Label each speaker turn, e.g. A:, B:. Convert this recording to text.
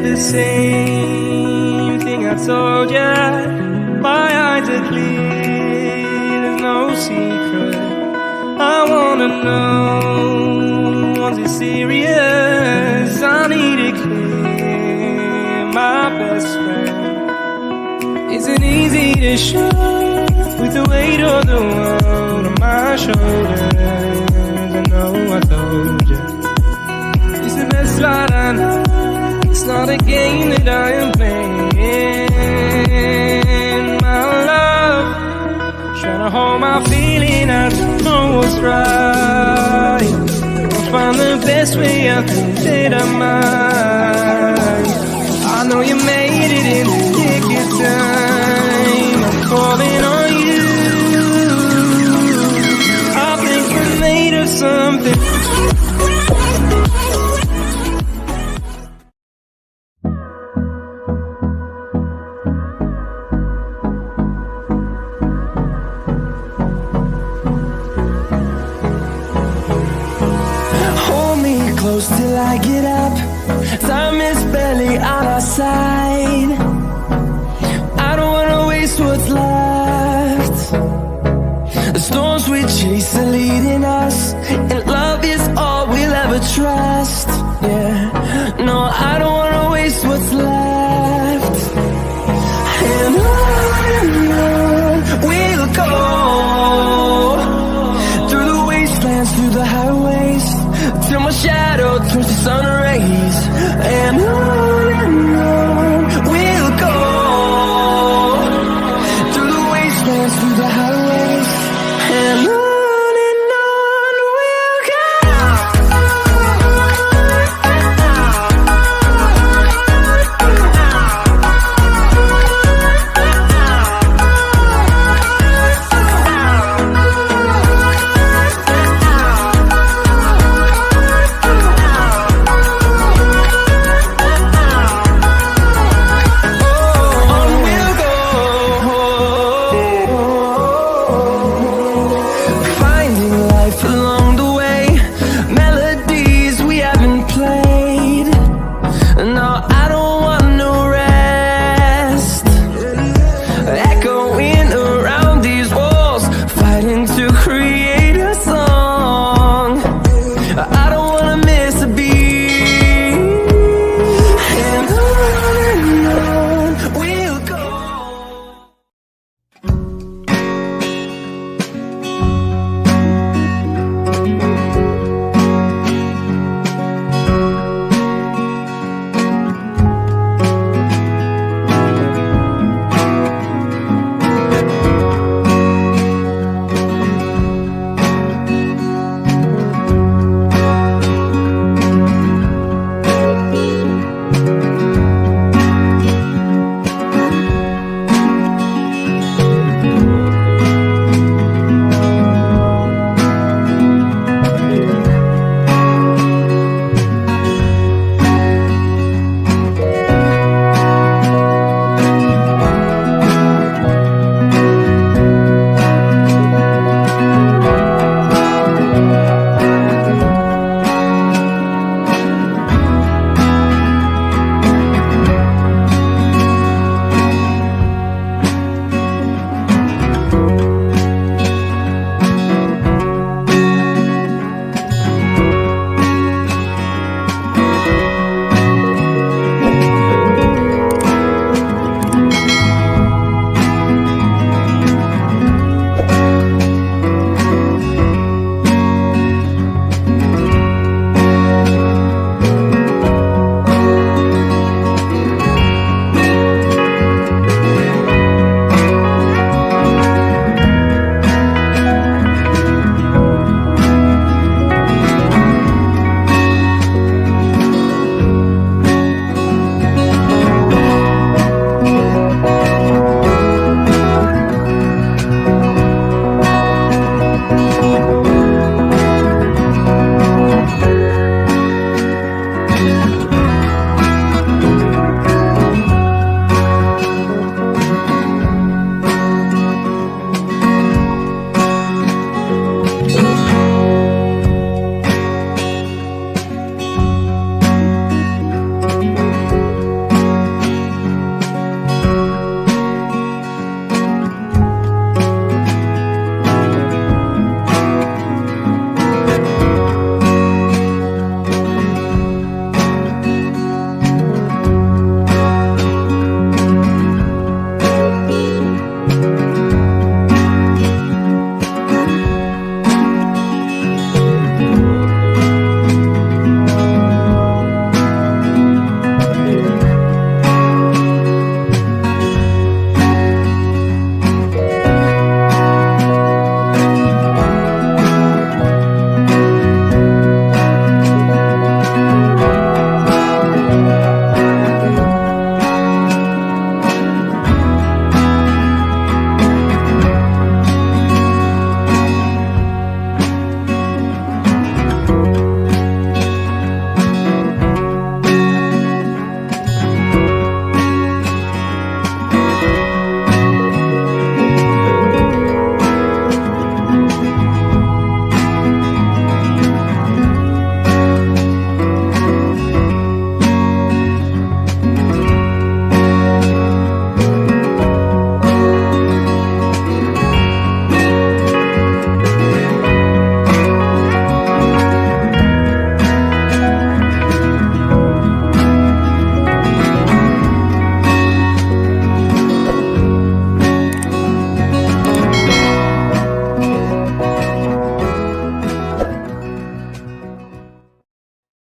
A: the same thing I told ya. My eyes are clear, there's no secret. I wanna know, was it serious? I need it clear, my best friend. Isn't easy to show, with the weight of the world on my shoulders. I know I told you, it's the best ride I know. It's not a game that I am playing. My love, trying to hold my feeling, I don't know what's right. I'll find the best way out that I might. I know you made it in the nick of time. I'm calling on you. I think we're made of something.
B: Close till I get up. Time is barely on our side. I don't wanna waste what's left. The storms we chase